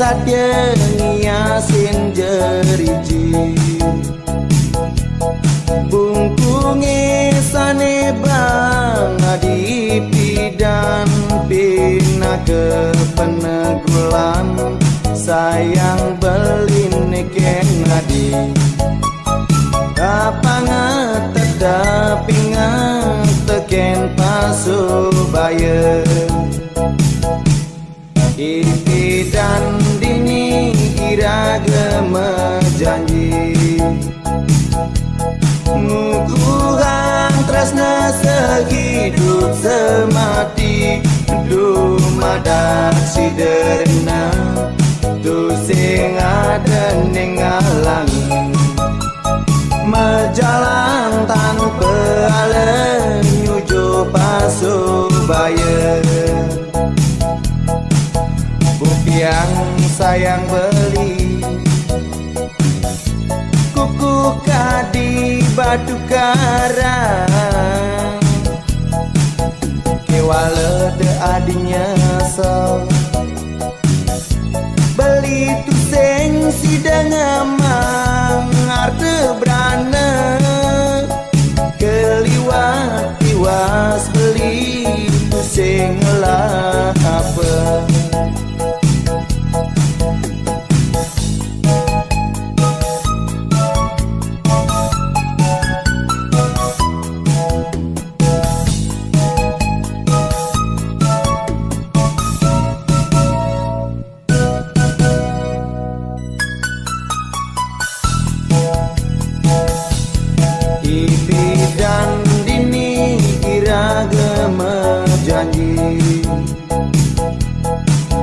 satya ngiasin jeriji bungkunge sane bang adipi dan pina ke penegulan sayang belin ken adi kapangat tetapi teken pasubaya ipi dan dini iragama janji ngukuhan tresna sehidup semati dumadak siderna tu sing ada ning alang majalan tanpa alen nyujo pasubaya bukti yang sayang beli kuku kadi batu karang kewala de adinya so beli tu seng sidang amang arte berana keliwat tiwas beli tu seng lah apa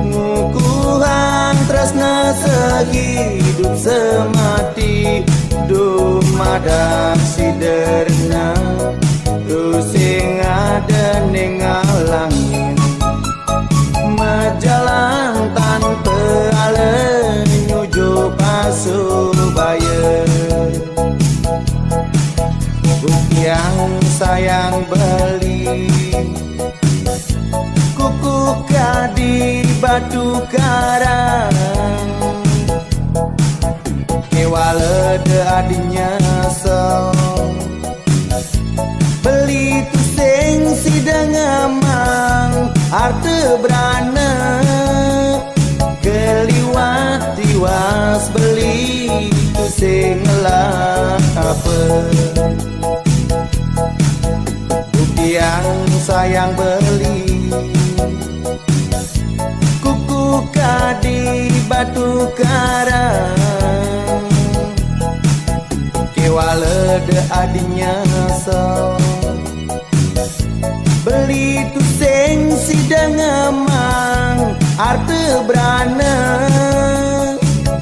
ngukuhan tresna sehidup semati dumadak siderna tu sing ada ning alangin majalan tanpa alen nyujo pasubaya bukti yang sayang beli kuku kadi batu karang kewala de adinya so beli tu seng sidang amang arte berana keliwat tiwas beli tu seng lah apa bukti yang sayang beli kuku kadi batu karang kewala de adinya so beli tu seng sidang amang arte berana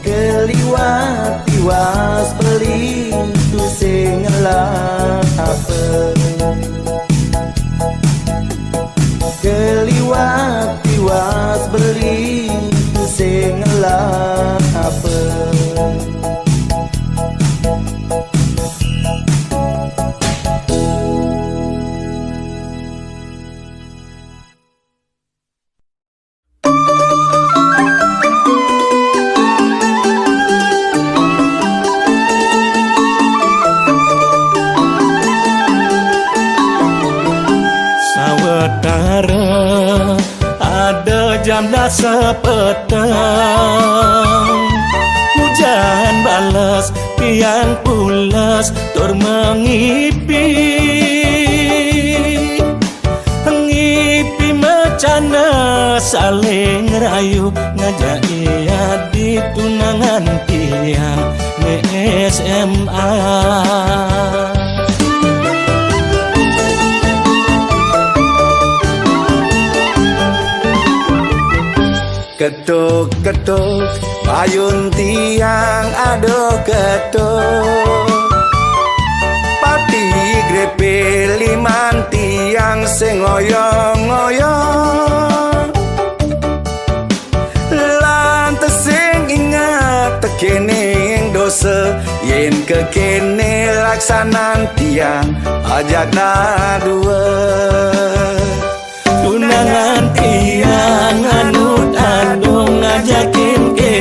keliwat tiwas beli tu seng lah apa keliwat tiwas beli tu sing lah apa janda sepetang hujan balas pian pulas tur mengipi ngipi macana saling rayu ngajaki adi tunangan tiang ne SMA ketuk-ketuk payun tiang ado ketuk pati grepe liman tiang sing ngoyong-ngoyong lantes sing ingat tekene ing dosa yen kekene laksanan tiang ajak dua tunangan tiang anut adung ngajakin ke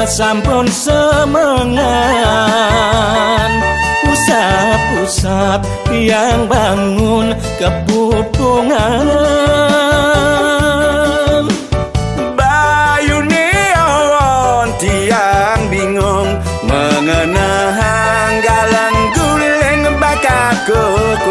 sampun semengan. Usap-usap tiang bangun kepupungan. Bayu neon tiang bingung mengenang galang guling bakat kupang.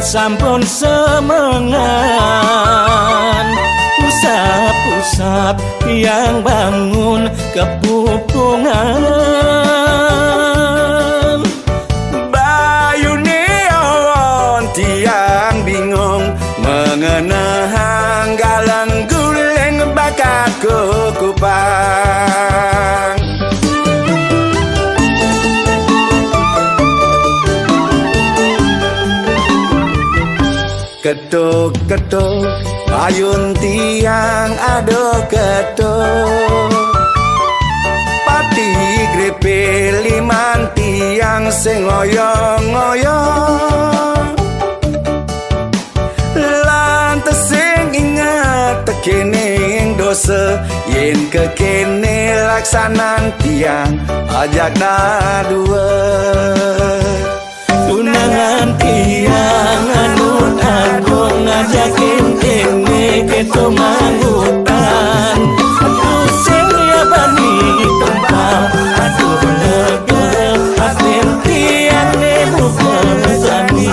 Sampun semengan. Usap-usap tiang bangun kepupungan. Bayu neon tiang bingung mengenang galang guling bakat kupang. Ketuk-ketuk payun tiang ado ketuk. Pati grepe liman tiang sing ngoyong-ngoyong. Lantes sing ingat tekene ing dosa yen kekene laksanan tiang ajak dua. Tunangan tiang anun agung ngajakin kene keto mangutan. Aduh sing ya bani tumpal, aduh legel aten tiang ne bukan jani.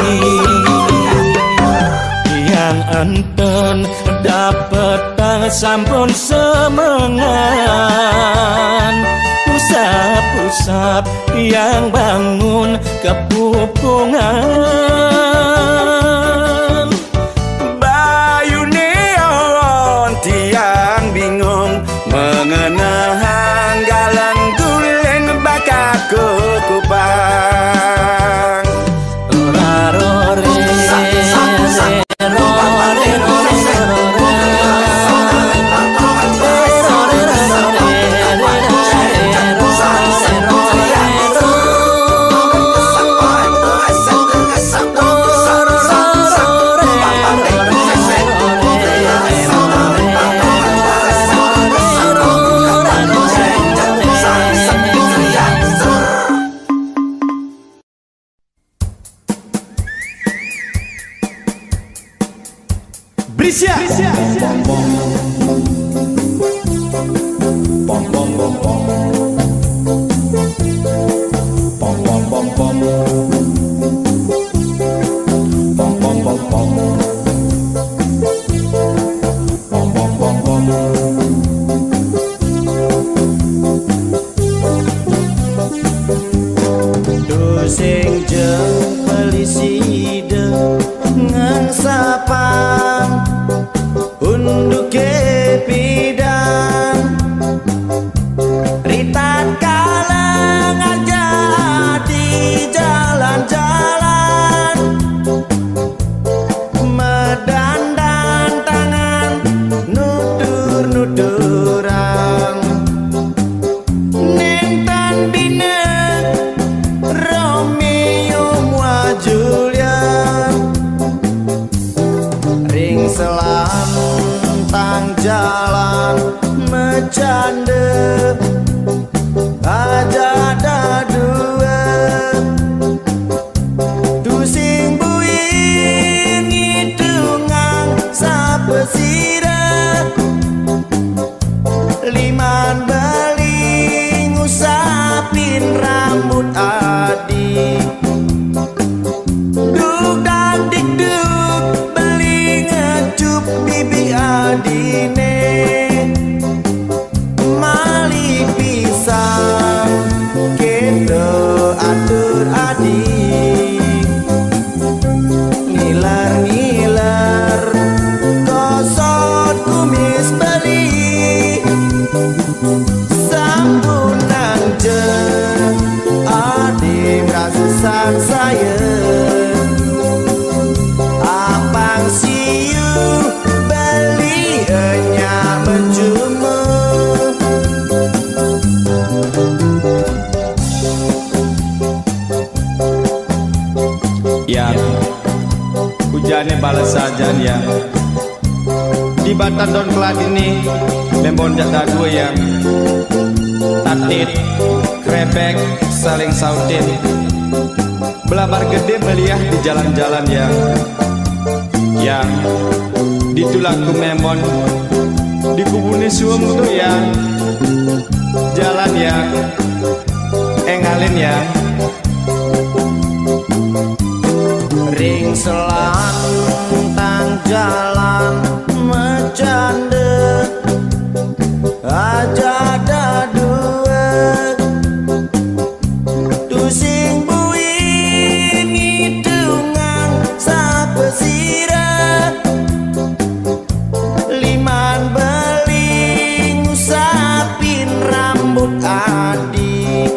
Tiang anten dapet sampun semengan. Usap-usap tiang bangun kepupungan. Bayu neon tiang bingung mengenang galang guling bakat kupang. Brisya. Doseng jeung peliside ngan sapang unduke pidang ritat kalang aja di jalan-jalan medandan tangan nudur-nuduran neng tan bina Romeo atur adik ngiler-ngiler gosok kumis beli sampunan je adik merasa sang saya apang siu beli enya menjuma ya hujannya balas saja ya di Batan Don Kelat ini membonjak dagu yang tatit krebek saling sautin belabar gede meliah di jalan-jalan yang ditulaku memon di kubuni suam tuh ya jalan ya engalin ya ring selantang jalan mecande aja ada dua tusing buing hidungan sapesira liman beling usapin rambut adik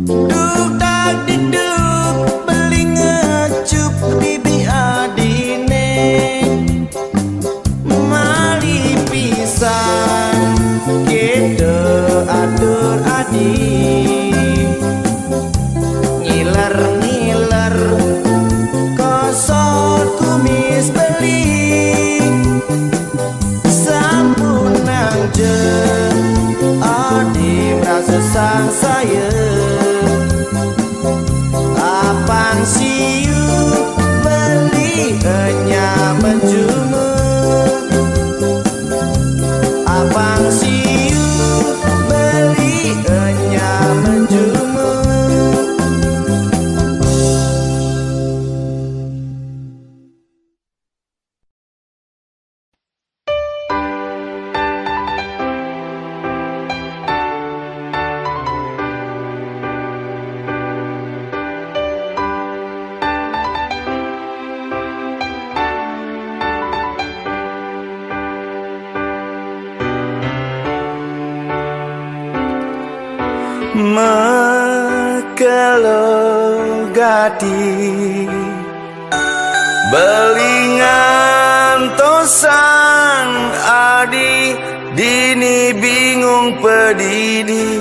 duk tak diduk beling ngecup bibi adine mali pisan kita atur adik ngiler-ngiler kosot kumis beli sampunang je adik merasa sang saya apang siu beli enya menjuma apang siu beli enya menjuma mekelogati belingan tosan adi dini bingung pedidi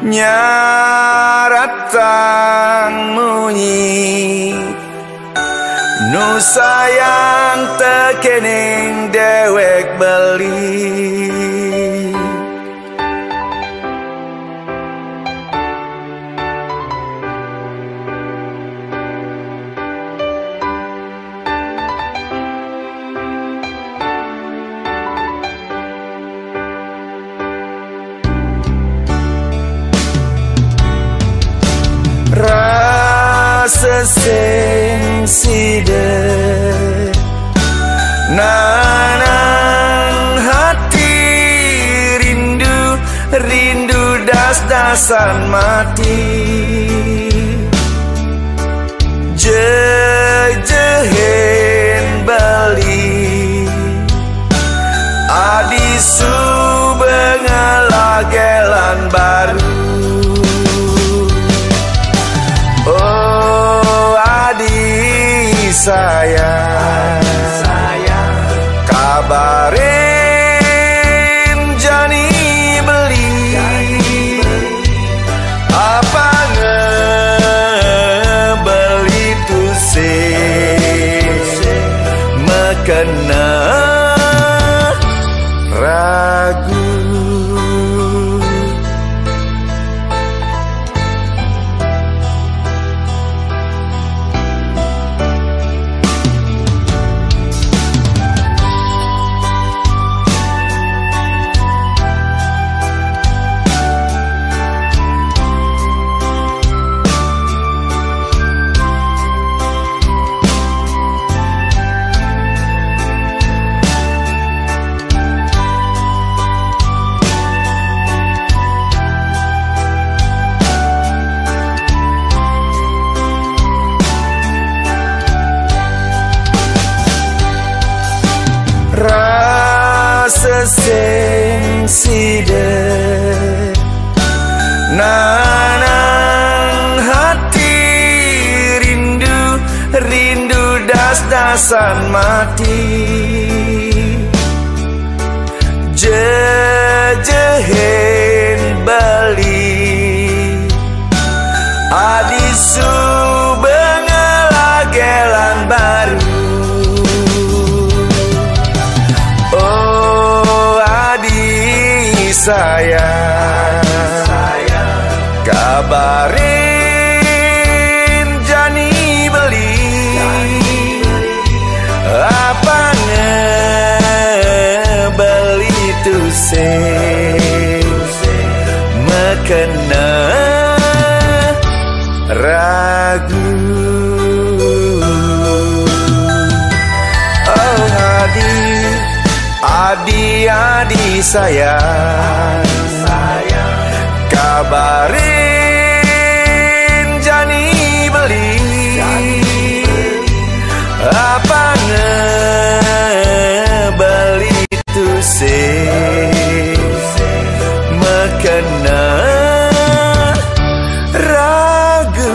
nyaratang munyi nu sayang tekening dewek beli seseng side nanang hati rindu das-dasan mati jehen bali adisu bengalagelan baru sayang kabarin jani beli apa ngebeli tusing mekena ragu sing side nanang hati rindu rindu das-dasan mati jejehen bali adisu bengelagelan baru oh adi saya kabarin jani beli apa ngebeli tu se mekena ragu oh adi sayang kabarin jani beli apa ngebeli tu se mekena ragu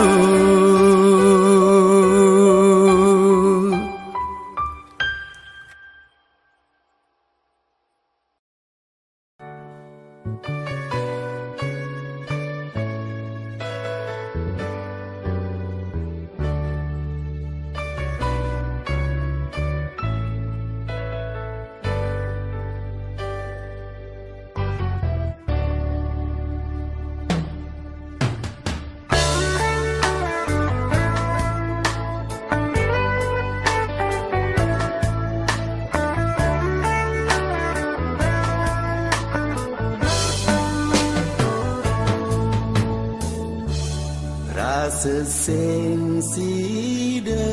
sesing sida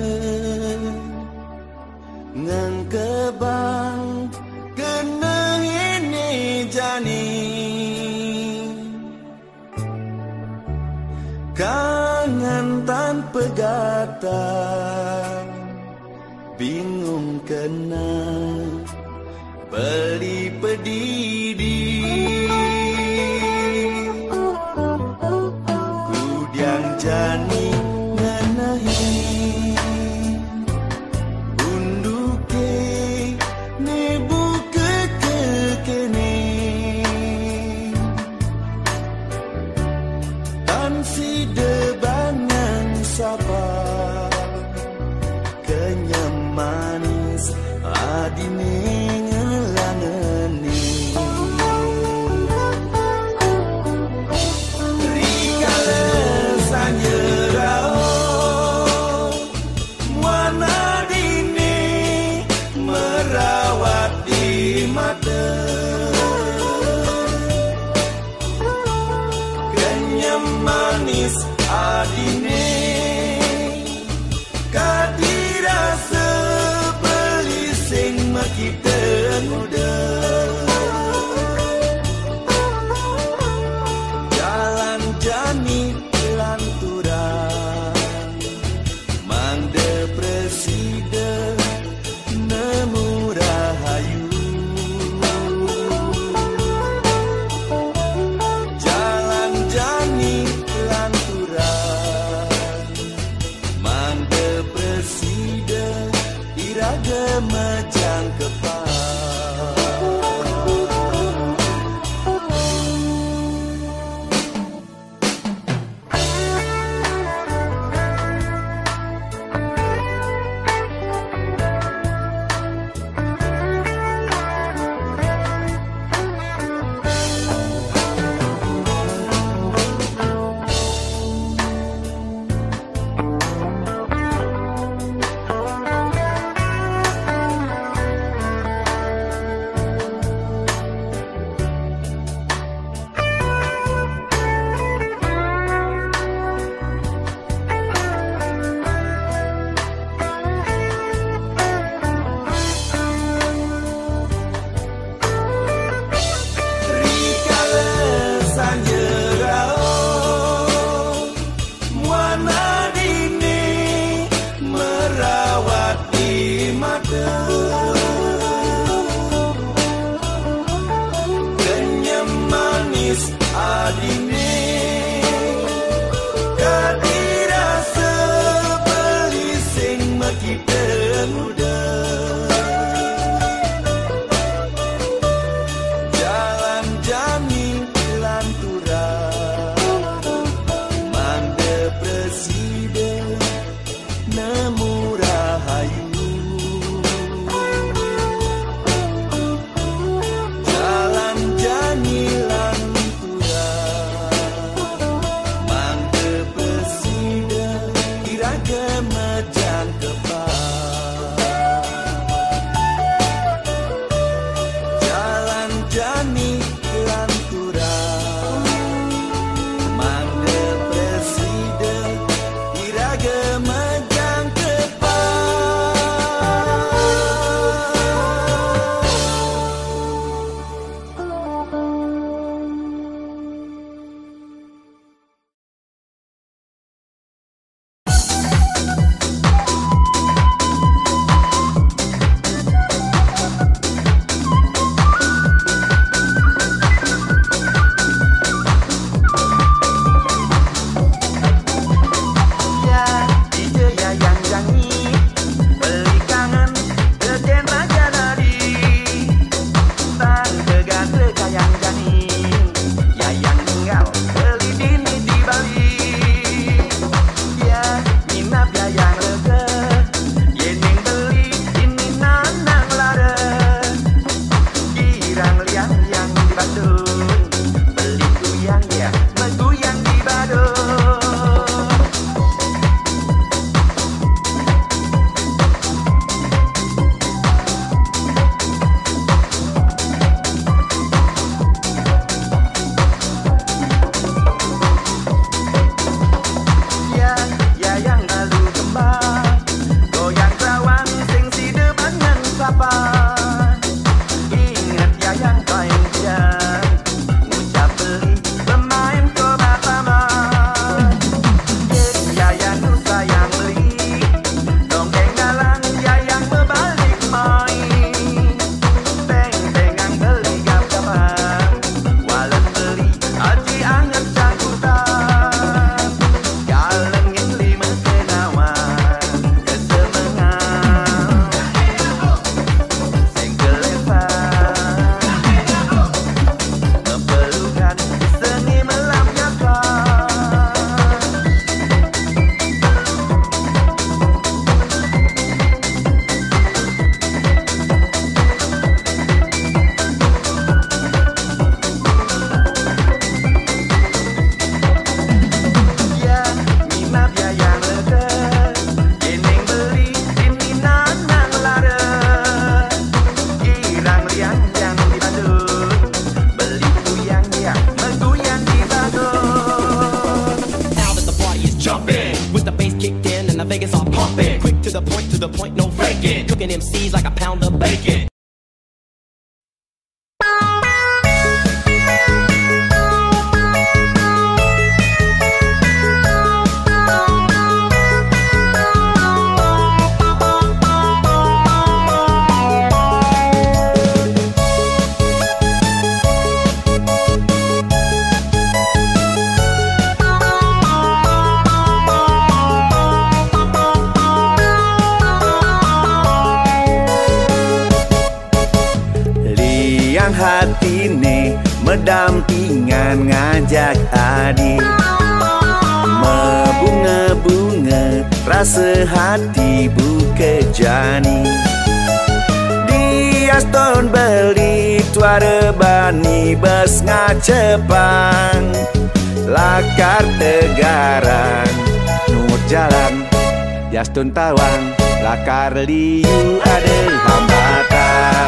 ngangkebang kena ini jani kangen tanpa gata bingung kena beli pedidi jani nganahi unduke nebu kekene tan si debangan sapa kenyam manis adine ngelangeni manis adine kadira sebeli sing makita muda jalan jani lanturan mang depresi de nemu rahayu jalan jani lanturan to the point, no faking. Cooking MCs like a pound of bacon. Hati ne mendampingan ngajak adik membunga-bunga rasa hati buka jani di Aston beli tuara bani bas ngacepang lakar tegaran nur jalan di Aston tawang lakar liu ada hambatan.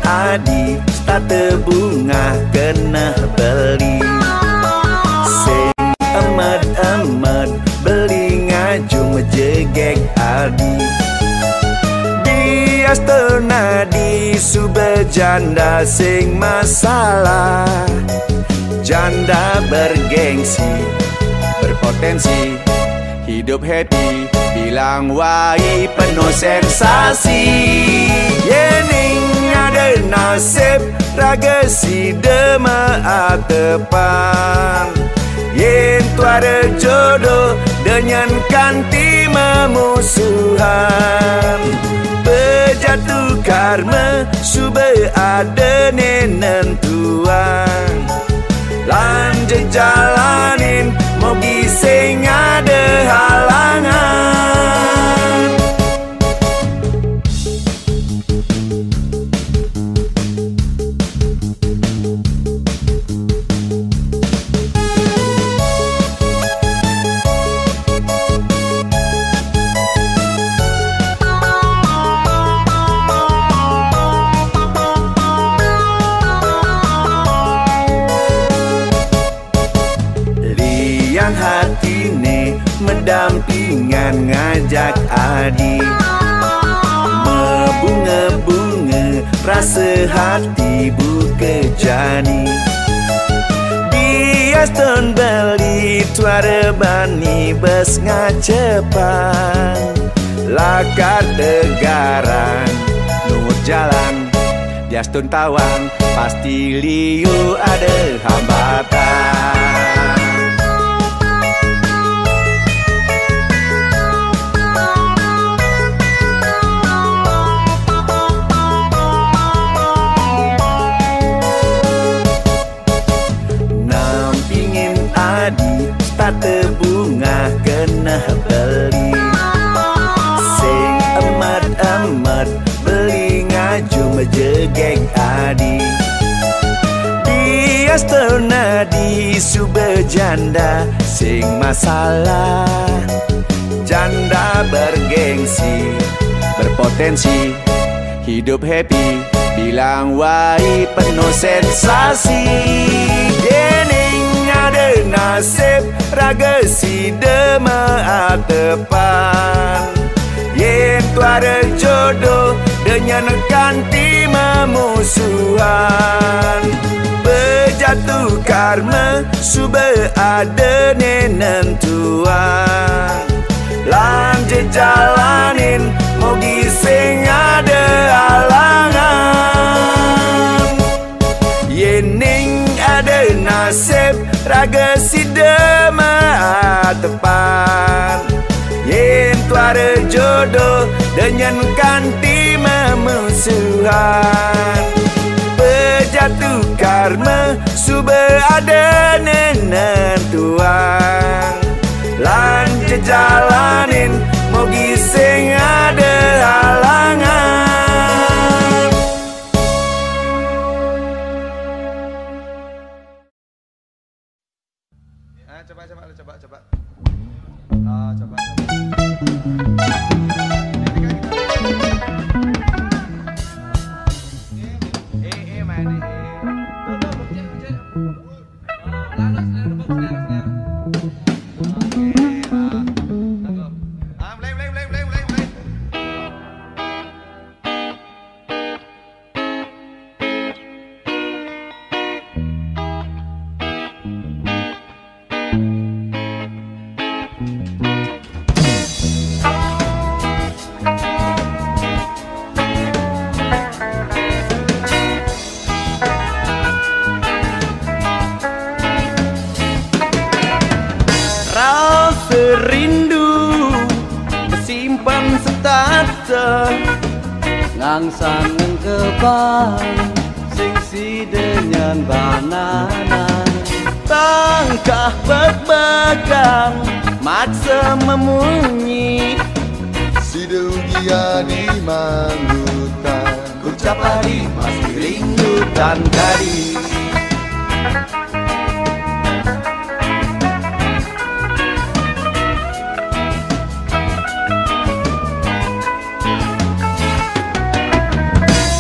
Adi starte bunga kena beli sing emet-emet beli ngajung jegek adi di astana di sube janda sing masalah janda bergengsi berpotensi hidup happy bilang wai penuh sensasi yening ada nasib raga si dema atepan yen tu ada jodoh dengan kanti memusuhan berjatuh karma sube ada nenentuan lanjut jalanin mau gising ada halangan. Hati ne mendampingan ngajak adik membunga-bunga rasa hati buka jani di Aston beli tuara bani bas ngacepang lakar tegaran nur jalan di Aston tawang pasti liu ada hambatan. Starte bunga kena beli sing emat-emat beli ngajung jegeng adi di astana di sube janda sing masalah janda bergengsi berpotensi hidup happy bilang wai penuh sensasi yening ada nasib raga si dema atepan yen tu ada jodoh dengan kanti memusuhan berjatuh karma sube ada nenentuan lanjut jalanin mau gising ada halangan yening ada nasib raga si dema tepan yen tu ada jodoh dengan kanti memusuhan berjatuh karma sube ada nenentuan lanjut jalanin mau gising ada halangan. Coba. serindu kesimpan setata ngangsang kebang sing si dengan banana tangkah berbagang maksa memunyi si dunia di manggutan ucap hari masih rindu dan kari.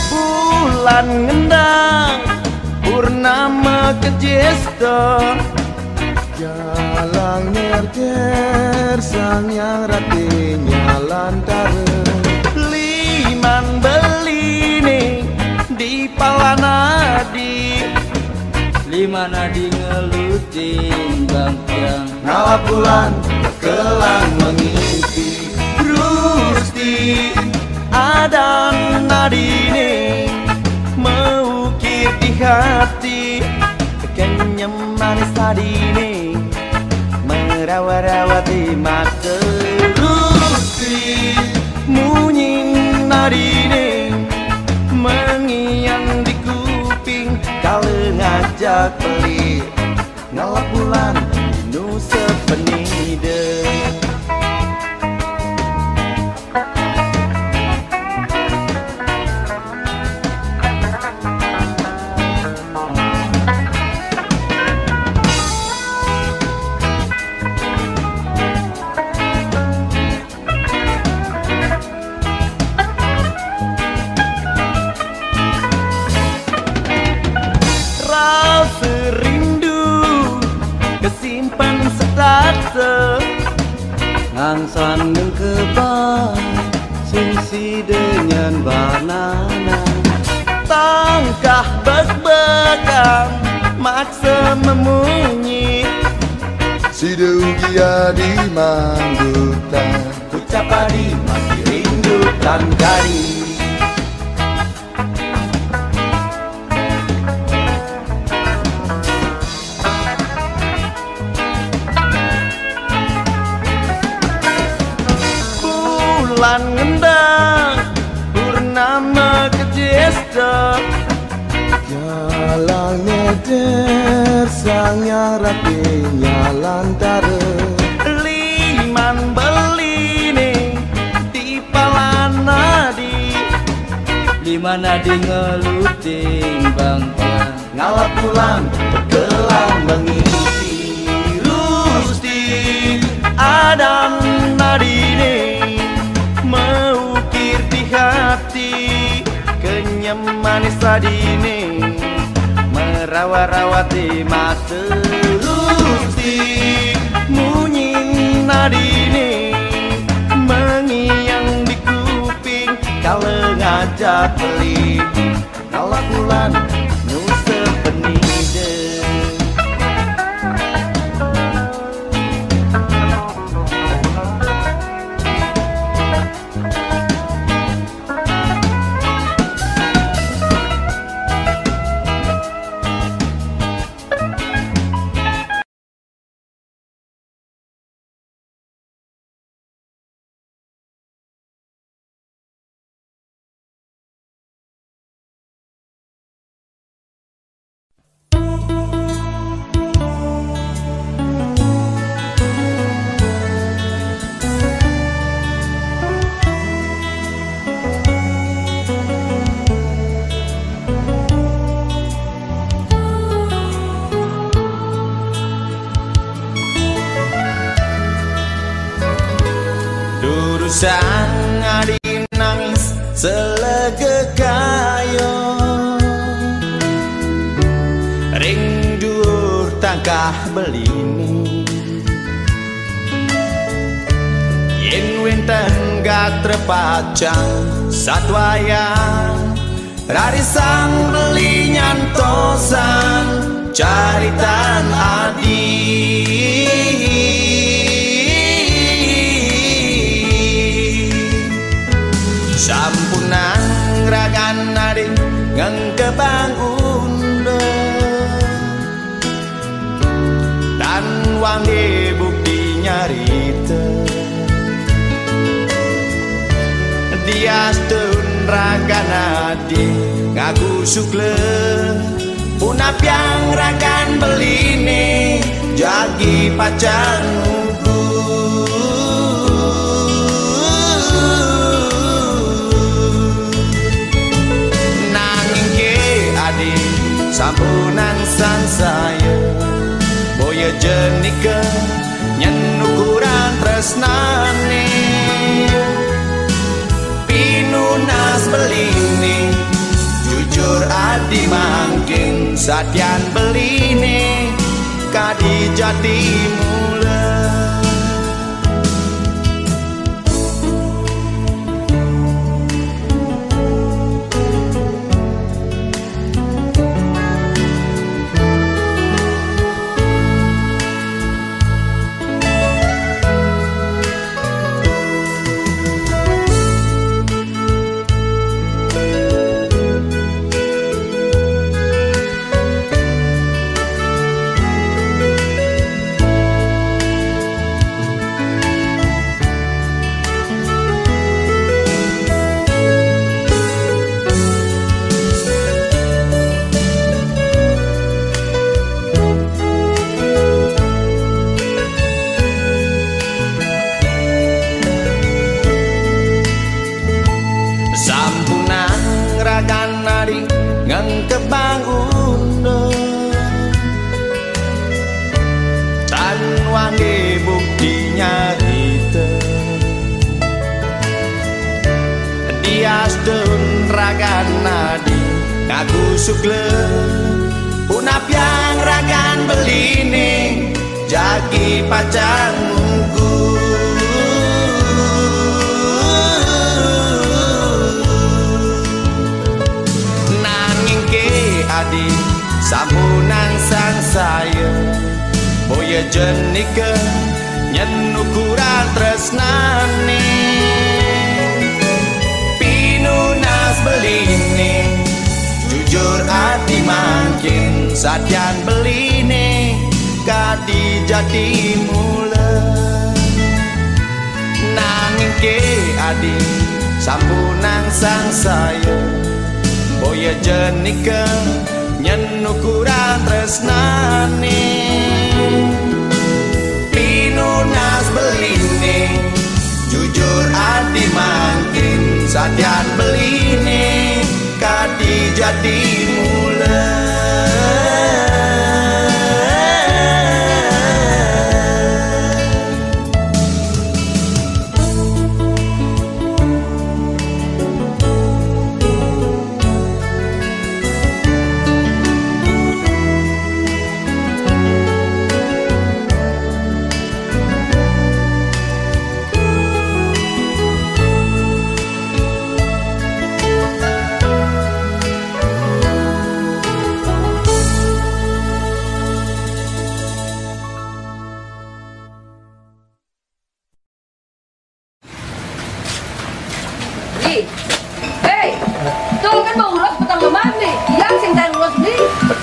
Bulan ngendang purnama kejesta jalang nyer sang yang ratinya lantara liman beline di palanadi lima nadi ngelutin bangkiang ngalah bulan kelang mengisi Rusti adan nadine mengukir di hati kenyam manis tadine merawat-rawat di mata Rusti munying nadine mengiang di kuping kalau ngajak pelit ngalap bulan nu sepenide. Kesimpan setata ngangsang kebang sing si dengan banana tangkah bek-bekan maksa memunyi si dunia di manggutan ucap hari masih rindu dan kari. Bulan ngendang purnama kejesta jalang nyer sang yang ratinya lantara liman beline di palanadi lima nadi ngelutin bangkiang ngalap bulan bergelang mengisi Rusti adan nadine mengukir di hati kenyam manis tadine merawat-rawat di mata Rusti munying nadine mengiang di kuping kalau ngajak pelit ngalap bulan nu sepenide. Sang adi nangis selege kayo ring dhuwur tangkah belini yen wenten gatrepacang satwayang rarisang beli nyantosan caritan adi sampunang ragan ading ngang kebangun dan wangi bukti nyari adi ngaku sukle punap yang rakan beline jagi pacarmu nanging ke adi sampunan sang saya boya jenika nyen ukuran tresnane pinunas beline jujur adi mangkin satian beline kadi jadi mula ngang kebangun tan wangi buktinya kita diastun ragan nadi ngaku sukle punap yang ragan beline jagi pacarmu adi sampunan sang saya boya jenika nyen ukuran tresnane pinunas beline jujur adi mangkin satian beline kadi jadi mula nanging ke adi sampunan sang saya boya jenika nyen ukuran tresnane pinunas beline jujur adi mangkin satian beline kadi jadi mula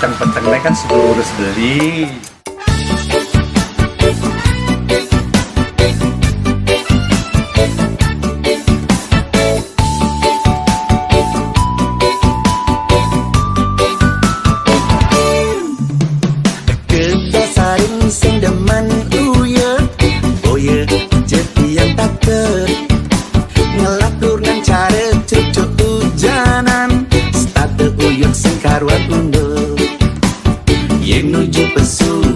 petang-petang kan sebelum urus beli. Kesaring sing demen uye boye jeti yang taker ngelakur nang cara cucuk hujanan statu uyuk sing karuan undur yen nuju pesu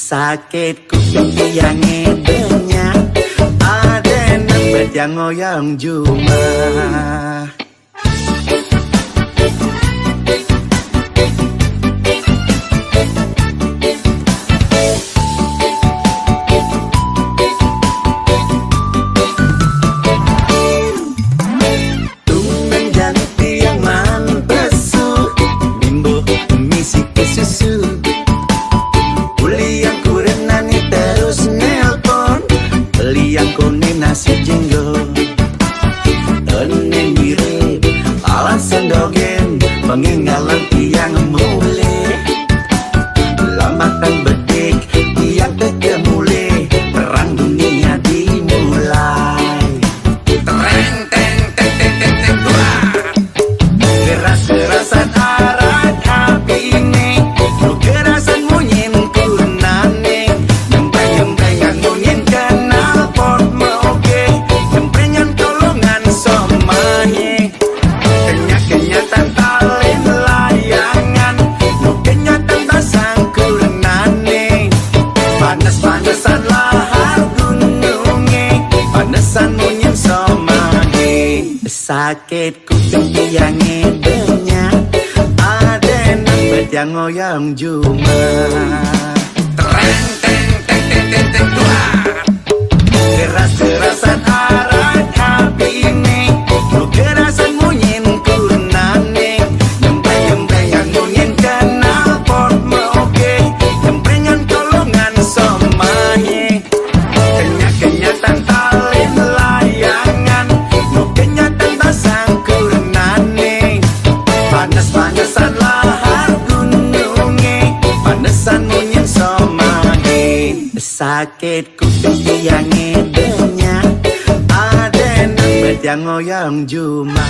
sakit kuping yang edenya, ada nembet yang ngoyang cuma. Nasi jenggo Ening mirip alasan dogen pengingalan tiang mulai lambatan bedik tiang tekemule perang dunia dimulai. Tereng teng teng teng teng teng wah keras-kerasan arat api ini kerasan munyin kunane nyempreng-nyemprengan munyin kenal pot nyemprengan tolongan somanye kenyak-kenyatan talin layangan nu kenyatan tasangkurnane panas-panasan lahar gununge panesan munyin somanye sakit kuping tiang edenya ada nembet yang ngoyang cuma. Tereng teng teng teng teng teng wah keras-kerasan arat api ini kerasan munyin kunane nyempreng-nyemprengan munyin kenal pot moge nyemprengan tolongan somanye kenyak-kenyatan talin layangan nu kenyatan tasangkurnane panas-panasan lahar gununge panesan munyin somanye sakit kuping tiang edenya ada nembet yang ngoyang cuma.